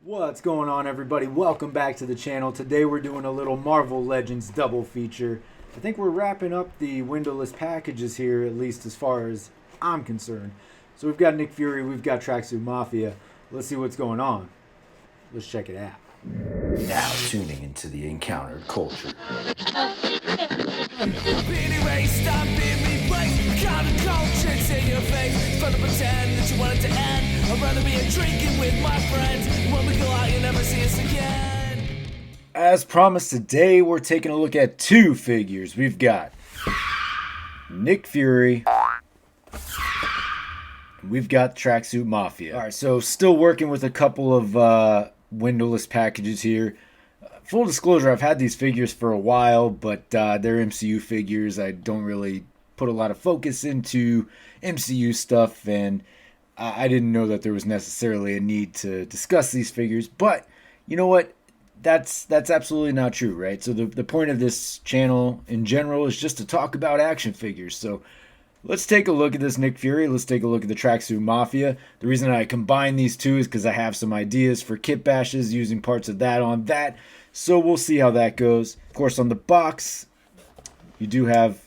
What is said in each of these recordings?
What's going on, everybody? Welcome back to the channel. Today we're doing a little Marvel Legends double feature. I think we're wrapping up the windowless packages here, at least as far as I'm concerned. So we've got Nick Fury, we've got Tracksuit Mafia. Let's see what's going on. Let's check it out. Now tuning into the encountered culture. Anyway, stop being replaced. Counter-culture to your face. Fun to pretend that you want it to end. I'd rather be drinking with my friends. When we go out, you'll never see us again. As promised, today we're taking a look at two figures. We've got Nick Fury. We've got Tracksuit Mafia. All right, so still working with a couple of windowless packages here. Full disclosure, I've had these figures for a while, but they're MCU figures. I don't really put a lot of focus into MCU stuff, and I didn't know that there was necessarily a need to discuss these figures. But you know what? That's absolutely not true, right? So the point of this channel in general is just to talk about action figures. So let's take a look at this Nick Fury. Let's take a look at the Tracksuit Mafia. The reason I combine these two is because I have some ideas for kit bashes using parts of that on that. So we'll see how that goes. Of course, on the box, you do have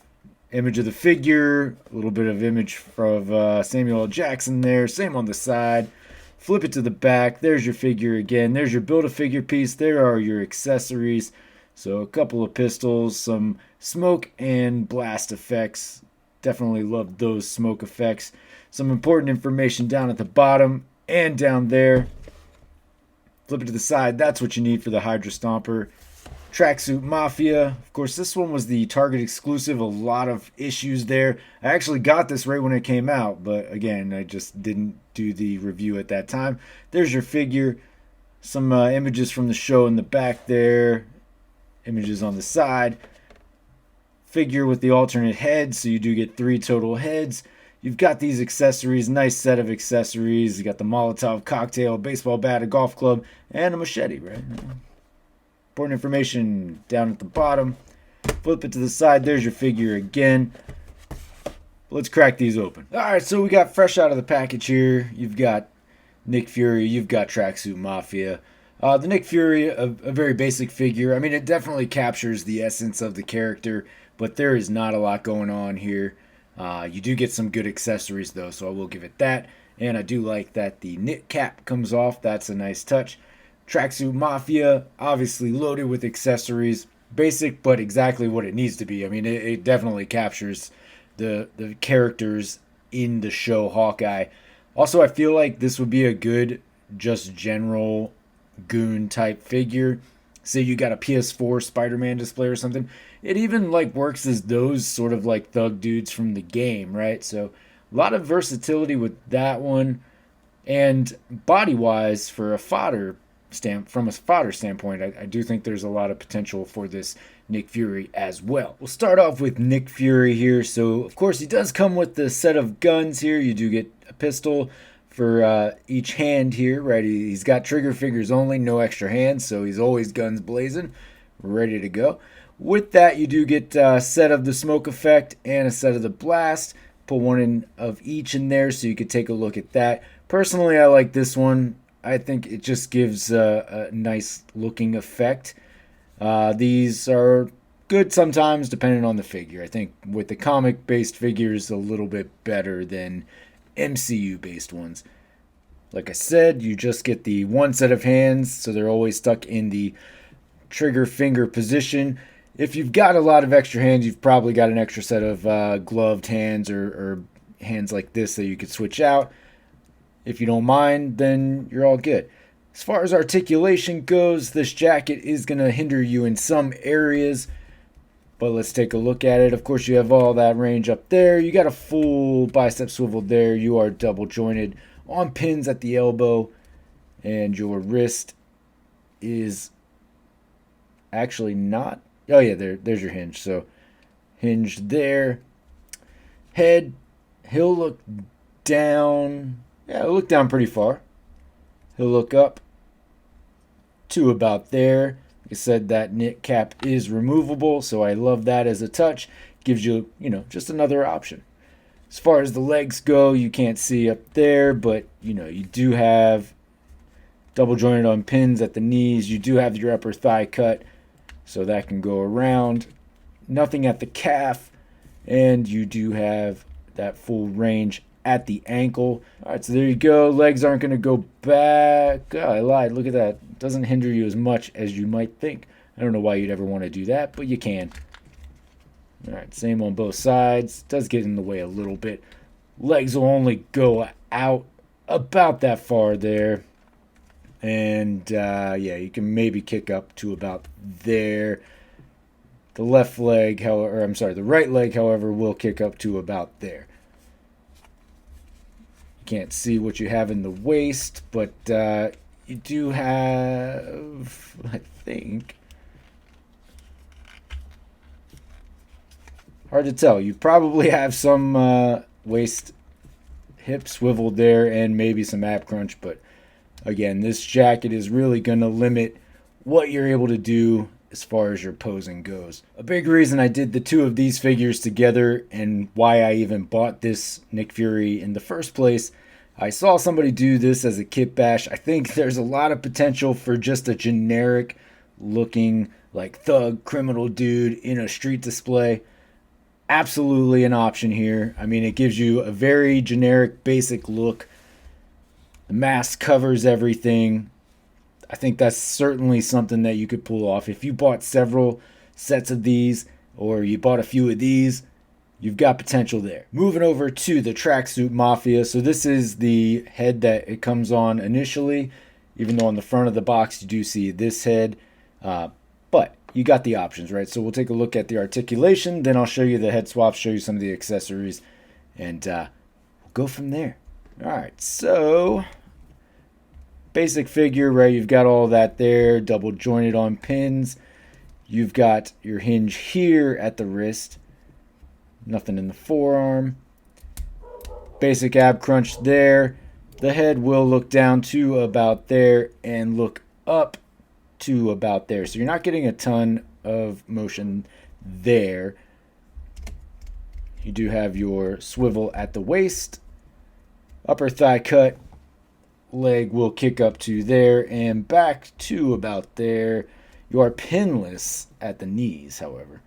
image of the figure, a little bit of image of Samuel L. Jackson there. Same on the side. Flip it to the back. There's your figure again. There's your Build-A-Figure piece. There are your accessories. So a couple of pistols, some smoke and blast effects. Definitely love those smoke effects. Some important information down at the bottom and down there. Flip it to the side. That's what you need for the Hydra Stomper. Tracksuit Mafia. Of course, this one was the Target exclusive. A lot of issues there. I actually got this right when it came out, but again, I just didn't do the review at that time. There's your figure. Some images from the show in the back there. Images on the side. Figure with the alternate heads, so you do get 3 total heads. You've got these accessories, nice set of accessories. You got the Molotov cocktail, a baseball bat, a golf club, and a machete, right? Important information down at the bottom. Flip it to the side. There's your figure again. Let's crack these open. All right, so we got fresh out of the package here. You've got Nick Fury. You've got Tracksuit Mafia. The Nick Fury, a very basic figure. I mean, it definitely captures the essence of the character, but there is not a lot going on here. You do get some good accessories, though, so I will give it that. And I do like that the knit cap comes off. That's a nice touch. Tracksuit Mafia, obviously loaded with accessories. Basic, but exactly what it needs to be. I mean, it definitely captures the characters in the show Hawkeye. Also, I feel like this would be a good, just general goon type figure. Say you got a PS4 Spider-Man display or something. It even like works as those sort of like thug dudes from the game, right? So a lot of versatility with that one. And body-wise, for a from a fodder standpoint, I do think there's a lot of potential for this Nick Fury as well. We'll start off with Nick Fury here. So of course he does come with the set of guns here. You do get a pistol for each hand here, right? He's got trigger fingers only, no extra hands, so he's always guns blazing, ready to go. With that, you do get a set of the smoke effect and a set of the blast. Put one in of each in there so you could take a look at that. Personally, I like this one. I think it just gives a nice looking effect. These are good sometimes depending on the figure. I think with the comic based figures, a little bit better than MCU based ones. Like I said, you just get the one set of hands, so they're always stuck in the trigger finger position. If you've got a lot of extra hands, you've probably got an extra set of gloved hands or hands like this that you could switch out. If you don't mind, then you're all good. As far as articulation goes, this jacket is going to hinder you in some areas, but let's take a look at it. Of course, you have all that range up there. You got a full bicep swivel there. You are double jointed on pins at the elbow, and your wrist is actually not. Oh yeah, there's your hinge. So hinged there. Head, he'll look down. Yeah, he'll look down pretty far. He'll look up to about there. Like I said, that knit cap is removable, so I love that as a touch. Gives you, just another option. As far as the legs go, you can't see up there, but, you do have double jointed on pins at the knees. You do have your upper thigh cut, so that can go around. Nothing at the calf, and you do have that full range at the ankle. All right, so there you go. Legs aren't going to go back. Oh, I lied. Look at that. It doesn't hinder you as much as you might think. I don't know why you'd ever want to do that, but you can. All right, same on both sides. Does get in the way a little bit. Legs will only go out about that far there. And yeah, you can maybe kick up to about there. The left leg, however, I'm sorry, the right leg, however, will kick up to about there. Can't see what you have in the waist, but you do have, I think, hard to tell. You probably have some waist hip swiveled there and maybe some ab crunch, but again, this jacket is really going to limit what you're able to do as far as your posing goes. A big reason I did the two of these figures together and why I even bought this Nick Fury in the first place, I saw somebody do this as a kit bash. I think there's a lot of potential for just a generic looking like thug criminal dude in a street display. Absolutely an option here. I mean, it gives you a very generic basic look. The mask covers everything. I think that's certainly something that you could pull off. If you bought several sets of these or you bought a few of these, you've got potential there. Moving over to the Tracksuit Mafia. So this is the head that it comes on initially, even though on the front of the box you do see this head. But you got the options, right? So we'll take a look at the articulation. Then I'll show you the head swaps, show you some of the accessories, and we'll go from there. All right, so basic figure, right? You've got all that there, double jointed on pins. You've got your hinge here at the wrist. Nothing in the forearm. Basic ab crunch there. The head will look down to about there and look up to about there. So you're not getting a ton of motion there. You do have your swivel at the waist. Upper thigh cut. Leg will kick up to there and back to about there. You are pinless at the knees, however.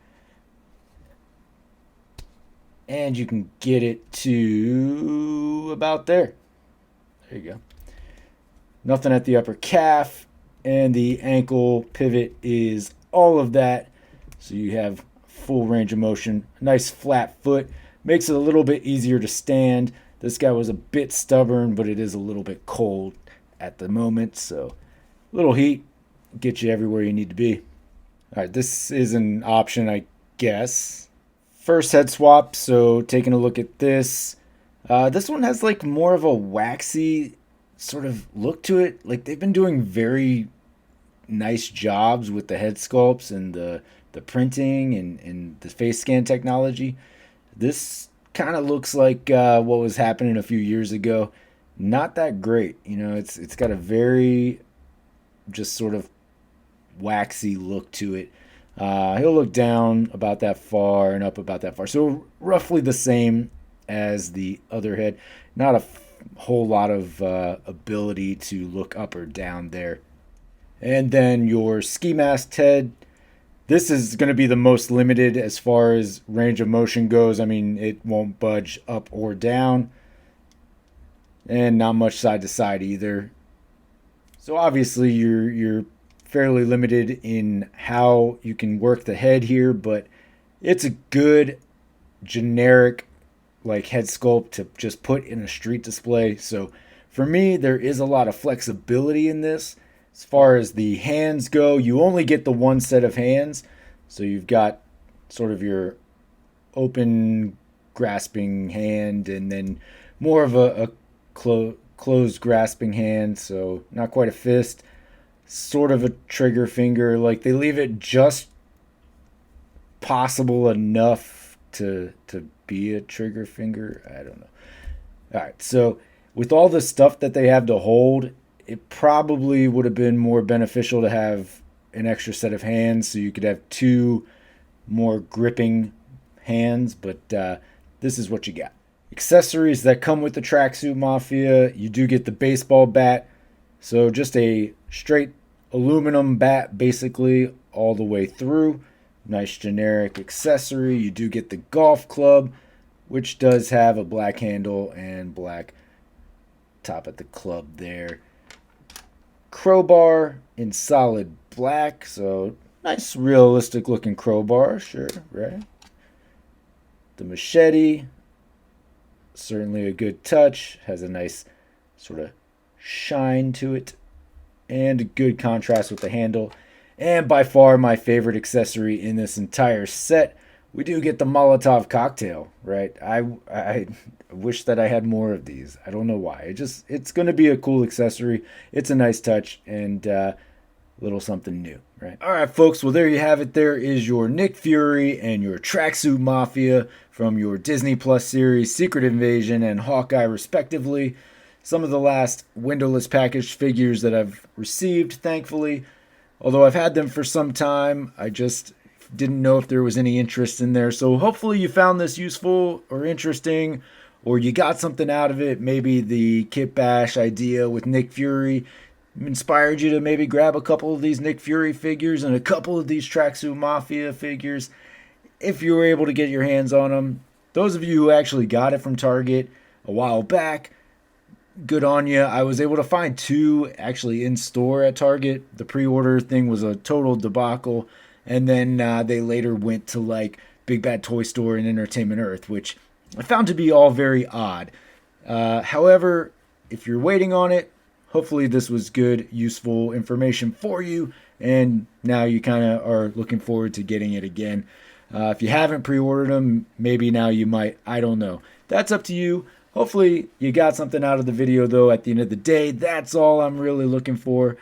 And you can get it to about there. There you go. Nothing at the upper calf. And the ankle pivot is all of that. So you have full range of motion. Nice flat foot. Makes it a little bit easier to stand. This guy was a bit stubborn, but it is a little bit cold at the moment. So a little heat. Get you everywhere you need to be. All right, this is an option, I guess. First head swap, so taking a look at this. This one has like more of a waxy sort of look to it. Like they've been doing very nice jobs with the head sculpts and the printing and the face scan technology. This kind of looks like what was happening a few years ago. Not that great. You know, it's got a very just sort of waxy look to it. He'll look down about that far and up about that far. So roughly the same as the other head. Not a whole lot of ability to look up or down there. And then your ski mask head. This is going to be the most limited as far as range of motion goes. I mean, it won't budge up or down. And not much side to side either. So obviously you're fairly limited in how you can work the head here, but it's a good generic like head sculpt to just put in a street display. So for me, there is a lot of flexibility in this. As far as the hands go, you only get the one set of hands. So you've got sort of your open grasping hand and then more of a closed grasping hand. So not quite a fist. Sort of a trigger finger. Like they leave it just possible enough to be a trigger finger. I don't know. All right. So with all the stuff that they have to hold, it probably would have been more beneficial to have an extra set of hands so you could have two more gripping hands. But this is what you got. Accessories that come with the Tracksuit Mafia. You do get the baseball bat. So just a straight aluminum bat basically all the way through. Nice generic accessory. You do get the golf club, which does have a black handle and black top at the club there. Crowbar in solid black, so nice realistic looking crowbar, sure, right? The machete, certainly a good touch, has a nice sort of shine to it and a good contrast with the handle. And by far my favorite accessory in this entire set, we do get the Molotov cocktail, right? I wish that I had more of these. I don't know why. It's going to be a cool accessory. It's a nice touch and a little something new, right? All right, folks. Well, there you have it. There is your Nick Fury and your Tracksuit Mafia from your Disney Plus series, Secret Invasion and Hawkeye, respectively. Some of the last windowless packaged figures that I've received, thankfully. Although I've had them for some time, I just didn't know if there was any interest in there. So hopefully you found this useful or interesting, or you got something out of it. Maybe the Kit Bash idea with Nick Fury inspired you to maybe grab a couple of these Nick Fury figures and a couple of these Tracksuit Mafia figures, if you were able to get your hands on them. Those of you who actually got it from Target a while back, good on you. I was able to find two actually in store at Target. The pre-order thing was a total debacle. And then they later went to like Big Bad Toy Store and Entertainment Earth, which I found to be all very odd. However, if you're waiting on it, hopefully this was good, useful information for you. And now you kind of are looking forward to getting it again. If you haven't pre-ordered them, maybe now you might. I don't know. That's up to you. Hopefully you got something out of the video, though, at the end of the day. That's all I'm really looking for.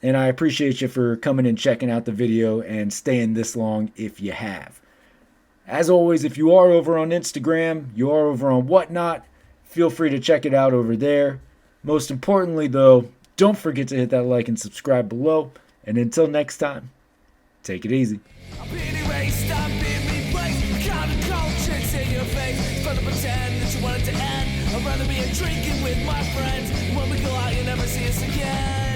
And I appreciate you for coming and checking out the video and staying this long if you have. As always, if you are over on Instagram, you are over on Whatnot, feel free to check it out over there. Most importantly, though, don't forget to hit that like and subscribe below. And until next time, take it easy. I'm being erased, I'm being replaced. Counterculture's in your face. Trying to pretend that you want it to end. I'd rather be drinking with my friends. When we go out, you'll never see us again.